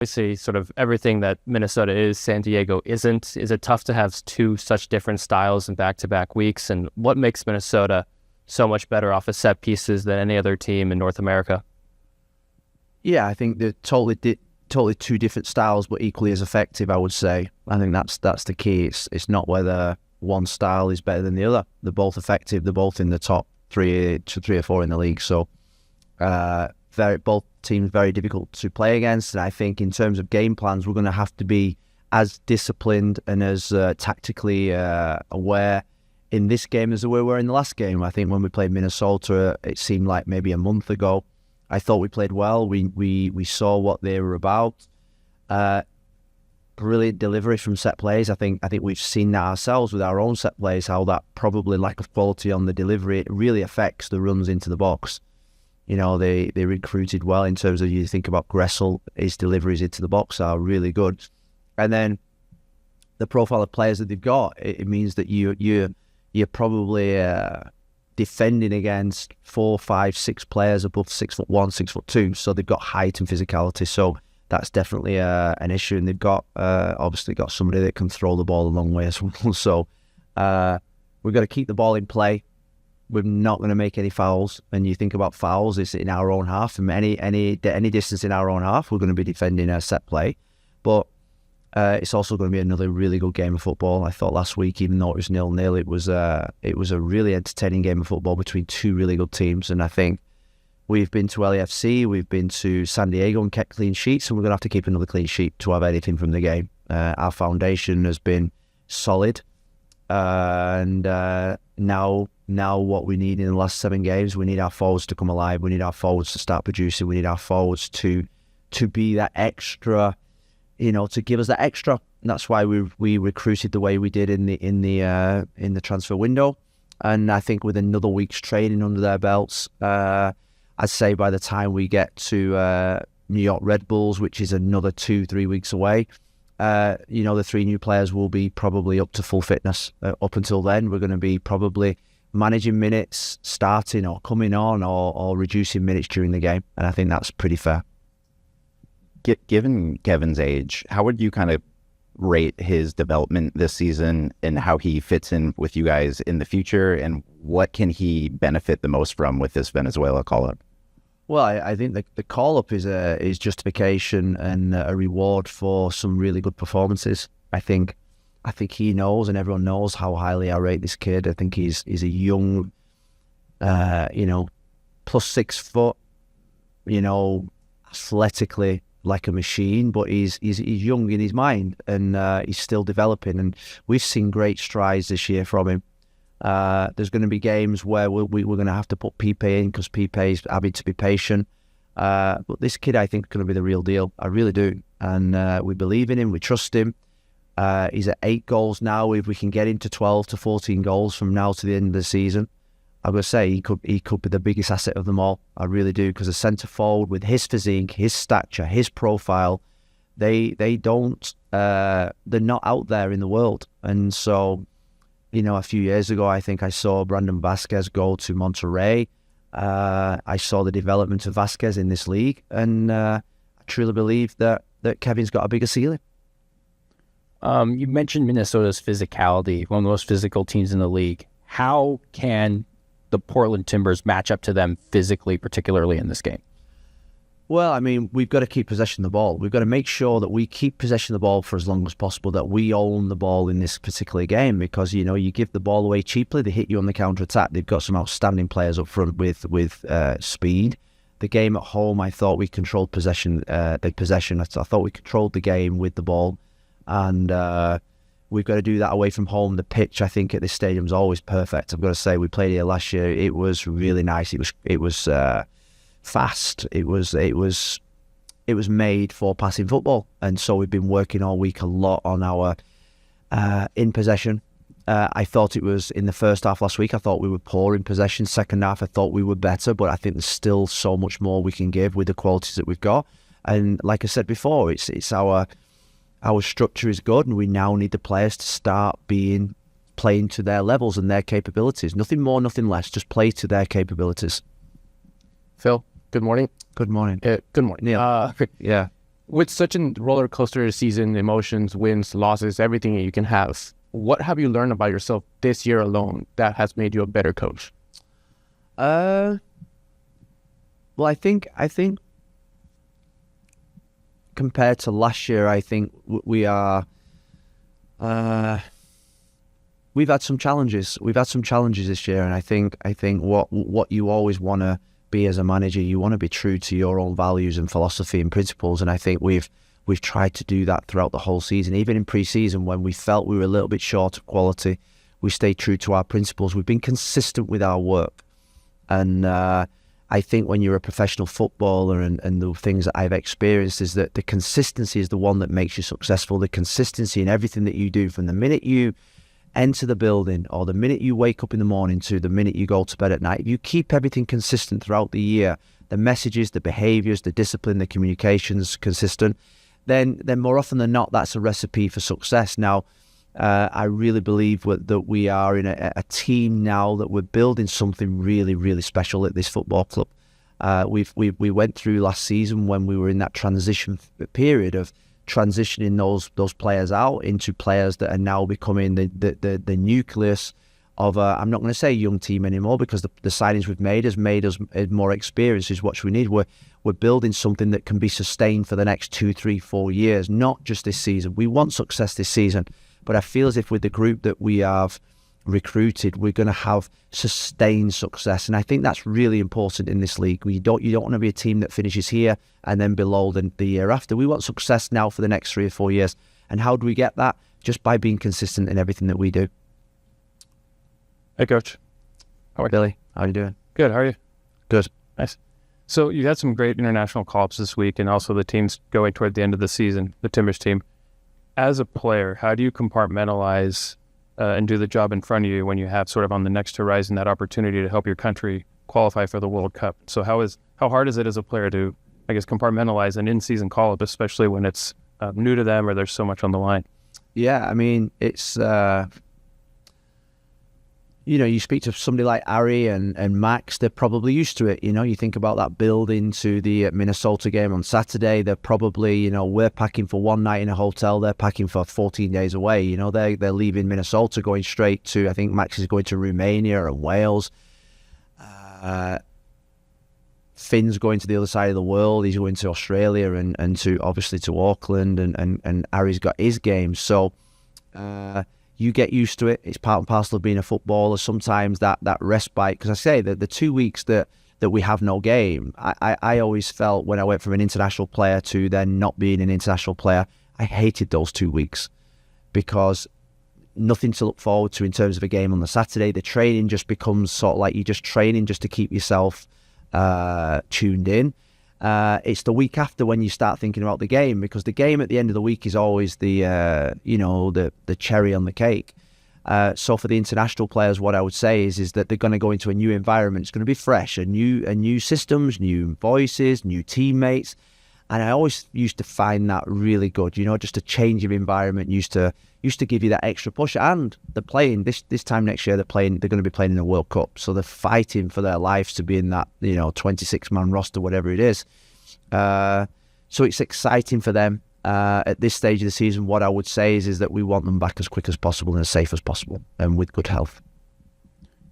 Obviously, sort of everything that Minnesota is, San Diego isn't. Is it tough to have two such different styles in back-to-back weeks? And what makes Minnesota so much better off of set pieces than any other team in North America? Yeah, I think they're totally two different styles, but equally as effective, I would say. I think that's the key. It's not whether one style is better than the other. They're both effective. They're both in the top three or four in the league. So both teams very difficult to play against. And I think in terms of game plans, we're going to have to be as disciplined and as tactically aware in this game as we were in the last game. I think when we played Minnesota, it seemed like maybe a month ago. I thought we played well. We saw what they were about. Brilliant delivery from set plays. I think we've seen that ourselves with our own set plays, how that probably lack of quality on the delivery, it really affects the runs into the box. You know, they recruited well in terms of, you think about Gressel, his deliveries into the box are really good. And then the profile of players that they've got, it means that you're probably defending against 4, 5, 6 players above 6'1", 6'2". So they've got height and physicality. So that's definitely an issue. And they've got obviously got somebody that can throw the ball a long way as well. So we've got to keep the ball in play. We're not going to make any fouls. And you think about fouls, it's in our own half. From any distance in our own half, we're going to be defending a set play. But it's also going to be another really good game of football. I thought last week, even though it was 0-0, it was a really entertaining game of football between two really good teams. And I think we've been to LAFC, we've been to San Diego and kept clean sheets, and we're going to have to keep another clean sheet to have anything from the game. Our foundation has been solid, and now what we need in the last 7 games, we need our forwards to come alive. We need our forwards to start producing. We need our forwards to be that extra, to give us that extra. And that's why we recruited the way we did in the transfer window. And I think with another week's training under their belts, I'd say by the time we get to New York Red Bulls, which is another 2-3 weeks away, the 3 new players will be probably up to full fitness. Up until then, we're going to be probably managing minutes, starting or coming on or reducing minutes during the game. And I think that's pretty fair. Given Kevin's age, how would you kind of rate his development this season and how he fits in with you guys in the future? And what can he benefit the most from with this Venezuela call-up? Well, I think the call-up is justification and a reward for some really good performances. I think he knows, and everyone knows, how highly I rate this kid. I think he's a young, plus 6 foot, athletically like a machine, but he's young in his mind, and he's still developing. And we've seen great strides this year from him. There's going to be games where we're going to have to put Pipe in because Pipe is having to be patient. But this kid, I think, is going to be the real deal. I really do. And we believe in him. We trust him. He's at 8 goals now. If we can get into 12 to 14 goals from now to the end of the season, I'm going to say he could be the biggest asset of them all. I really do, because a centre forward with his physique, his stature, his profile, they're not out there in the world. And so, a few years ago, I think I saw Brandon Vasquez go to Monterrey. I saw the development of Vasquez in this league, and I truly believe that Kevin's got a bigger ceiling. You mentioned Minnesota's physicality, one of the most physical teams in the league. How can the Portland Timbers match up to them physically, particularly in this game? Well, I mean, we've got to keep possession of the ball. We've got to make sure that we keep possession of the ball for as long as possible, that we own the ball in this particular game, because, you give the ball away cheaply, they hit you on the counter-attack. They've got some outstanding players up front with speed. The game at home, I thought we controlled possession. I thought we controlled the game with the ball. And we've got to do that away from home. The pitch, I think, at this stadium is always perfect. I've got to say, we played here last year. It was really nice. It was fast. It was made for passing football, and so we've been working all week a lot on our in possession. I thought it was in the first half last week. I thought we were poor in possession. Second half, I thought we were better, but I think there's still so much more we can give with the qualities that we've got. And like I said before, it's our structure is good, and we now need the players to start playing to their levels and their capabilities. Nothing more, nothing less. Just play to their capabilities. Phil, good morning. Good morning. Good morning. Neil. Yeah. With such a roller coaster season, emotions, wins, losses, everything that you can have, what have you learned about yourself this year alone that has made you a better coach? Well, I think compared to last year, I think we are. We've had some challenges. We've had some challenges this year, and I think what you always want to be as a manager, you want to be true to your own values and philosophy and principles. And I think we've tried to do that throughout the whole season. Even in pre-season, when we felt we were a little bit short of quality, we stayed true to our principles. We've been consistent with our work, and I think when you're a professional footballer, and the things that I've experienced is that the consistency is the one that makes you successful. The consistency in everything that you do, from the minute you enter the building or the minute you wake up in the morning to the minute you go to bed at night. If you keep everything consistent throughout the year, the messages, the behaviours, the discipline, the communications consistent, then more often than not, that's a recipe for success. Now, I really believe that we are in a team now that we're building something really, really special at this football club. We went through last season when we were in that transition period of transitioning those players out into players that are now becoming the nucleus of I'm not going to say young team anymore, because the signings we've made has made us more experienced, is what we need. We're building something that can be sustained for the next 2, 3, 4 years, not just this season. We want success this season, but I feel as if with the group that we have recruited, we're going to have sustained success, and I think that's really important in this league. You don't want to be a team that finishes here and then below the year after. We want success now for the next 3 or 4 years, and how do we get that? Just by being consistent in everything that we do. Hey, Coach. How are you, Billy? How are you doing? Good. How are you? Good. Nice. So you had some great international call-ups this week, and also the teams going toward the end of the season, the Timbers team. As a player, how do you compartmentalize and do the job in front of you when you have sort of on the next horizon that opportunity to help your country qualify for the World Cup? So how hard is it as a player to, I guess, compartmentalize an in-season call-up, especially when it's new to them or there's so much on the line? Yeah, I mean, it's you speak to somebody like Ari and Max, they're probably used to it. You think about that build into the Minnesota game on Saturday. They're probably, we're packing for one night in a hotel. They're packing for 14 days away. They're leaving Minnesota, going straight to, I think Max is going to Romania and Wales. Finn's going to the other side of the world. He's going to Australia and to obviously to Auckland, and Ari's got his game. So, you get used to it. It's part and parcel of being a footballer. Sometimes that respite, because I say that the 2 weeks that we have no game, I always felt when I went from an international player to then not being an international player, I hated those 2 weeks, because nothing to look forward to in terms of a game on the Saturday. The training just becomes sort of like you're just training just to keep yourself tuned in. It's the week after when you start thinking about the game, because the game at the end of the week is always the cherry on the cake. So for the international players, what I would say is that they're going to go into a new environment. It's going to be fresh, a new systems, new voices, new teammates, and I always used to find that really good. Just a change of environment used to give you that extra push. And they're playing this time next year. They're going to be playing in the World Cup, so they're fighting for their lives to be in that 26-man roster, whatever it is. So it's exciting for them. At this stage of the season, what I would say is that we want them back as quick as possible and as safe as possible, and with good health.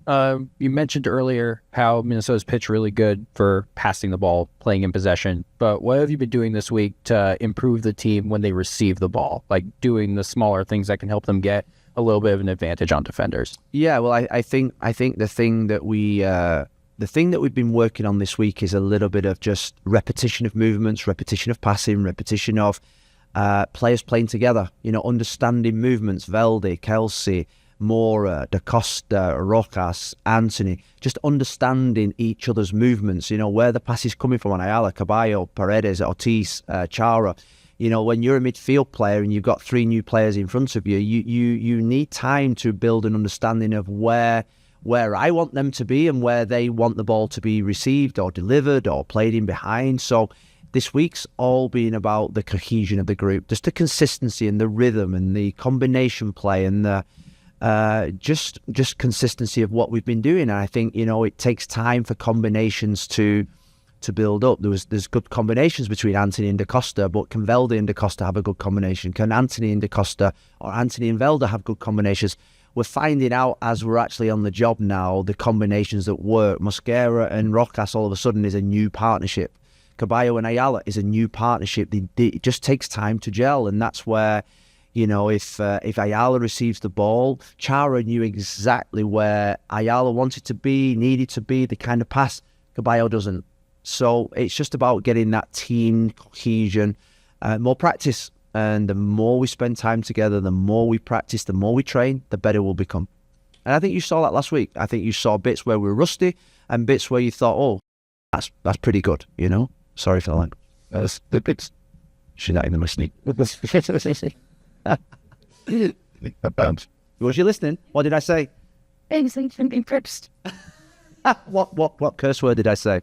You mentioned earlier how Minnesota's pitch really good for passing the ball, playing in possession. But what have you been doing this week to improve the team when they receive the ball? Like doing the smaller things that can help them get a little bit of an advantage on defenders? Yeah, well, I think the thing that we've been working on this week is a little bit of just repetition of movements, repetition of passing, repetition of players playing together. Understanding movements. Velde, Kelsey, Mora, Da Costa, Rojas, Anthony, just understanding each other's movements, where the pass is coming from on Ayala, Caballo, Paredes, Ortiz, Chara. When you're a midfield player and you've got 3 new players in front of you, you need time to build an understanding of where I want them to be and where they want the ball to be received or delivered or played in behind. So this week's all been about the cohesion of the group, just the consistency and the rhythm and the combination play and the just consistency of what we've been doing. And I think it takes time for combinations to to build up. There's good combinations between Anthony and Da Costa, but can Velde and Da Costa have a good combination? Can Anthony and Da Costa or Anthony and Velde have good combinations? We're finding out as we're actually on the job now, the combinations that work. Mosquera and Rojas all of a sudden is a new partnership. Caballo and Ayala is a new partnership. It just takes time to gel, and that's where, if Ayala receives the ball, Chara knew exactly where Ayala wanted to be, needed to be, the kind of pass. Caballo doesn't. So it's just about getting that team cohesion, more practice. And the more we spend time together, the more we practice, the more we train, the better we'll become. And I think you saw that last week. I think you saw bits where we were rusty and bits where you thought, oh, that's pretty good, Sorry for the language. That's the bits. She's not even listening. Was she listening? What did I say? What curse word did I say?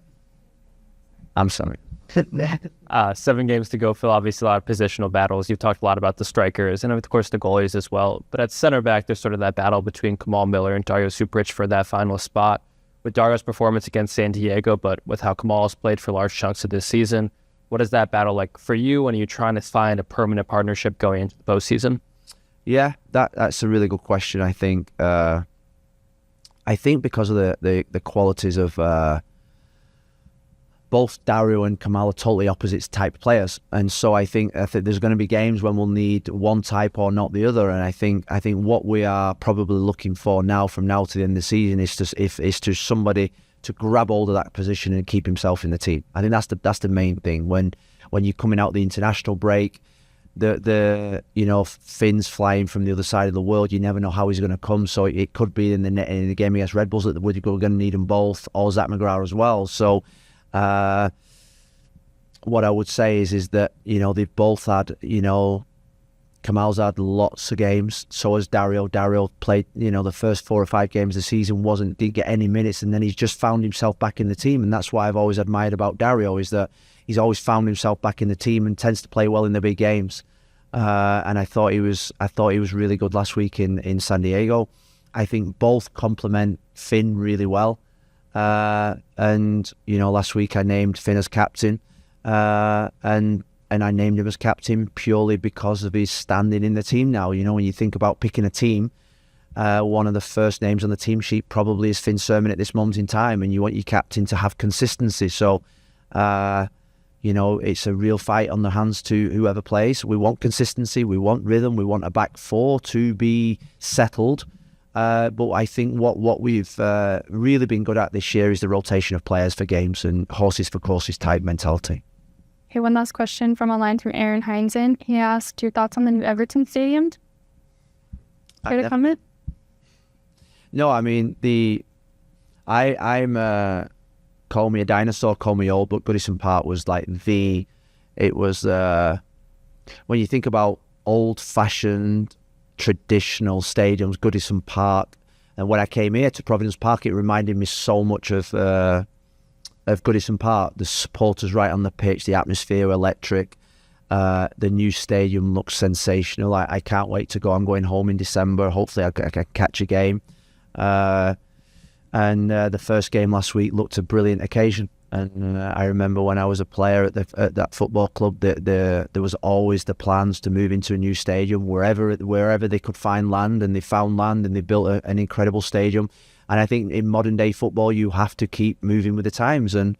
I'm sorry. 7 games to go, Phil. Obviously, a lot of positional battles. You've talked a lot about the strikers and, of course, the goalies as well. But at center back, there's sort of that battle between Kamal Miller and Dario Supric for that final spot. With Dario's performance against San Diego, but with how Kamal has played for large chunks of this season, what is that battle like for you when you're trying to find a permanent partnership going into the postseason? Yeah, that's a really good question. I think because of the qualities of both Dario and Kamal are totally opposite type players, and so I think there's going to be games when we'll need one type or not the other. And I think what we are probably looking for now, from now to the end of the season, is to somebody to grab hold of that position and keep himself in the team. I think that's the main thing. When you're coming out the international break, the Finn's flying from the other side of the world. You never know how he's going to come. So it could be in the game against Red Bulls that we're going to need them both, or Zach McGrath as well. So. What I would say is that, they've both had, Kamal's had lots of games. So has Dario. Dario played, the first 4 or 5 games of the season, didn't get any minutes, and then he's just found himself back in the team. And that's what I've always admired about Dario, is that he's always found himself back in the team and tends to play well in the big games. And I thought he was really good last week in San Diego. I think both complement Finn really well. And last week I named Finn as captain, and I named him as captain purely because of his standing in the team now. When you think about picking a team, one of the first names on the team sheet probably is Finn Sermon at this moment in time, and you want your captain to have consistency. So, it's a real fight on the hands to whoever plays. We want consistency, we want rhythm, we want a back four to be settled. But I think what we've really been good at this year is the rotation of players for games and horses for courses type mentality. Okay, one last question from online through Aaron Heinzen. He asked your thoughts on the new Everton Stadium. Care to comment? No, I mean, I'm call me a dinosaur, call me old, but Goodison Park was like it was when you think about old-fashioned traditional stadiums, Goodison Park, and when I came here to Providence Park, it reminded me so much of Goodison Park. The supporters right on the pitch, the atmosphere electric. The new stadium looks sensational. I can't wait to go. I'm going home in December. Hopefully I can catch a game. And the first game last week looked a brilliant occasion. And I remember when I was a player at that football club, there was always the plans to move into a new stadium wherever they could find land, and they found land and they built an incredible stadium. And I think in modern day football, you have to keep moving with the times. And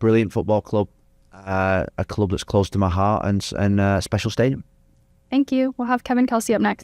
brilliant football club, a club that's close to my heart, and a special stadium. Thank you. We'll have Kevin Kelsey up next.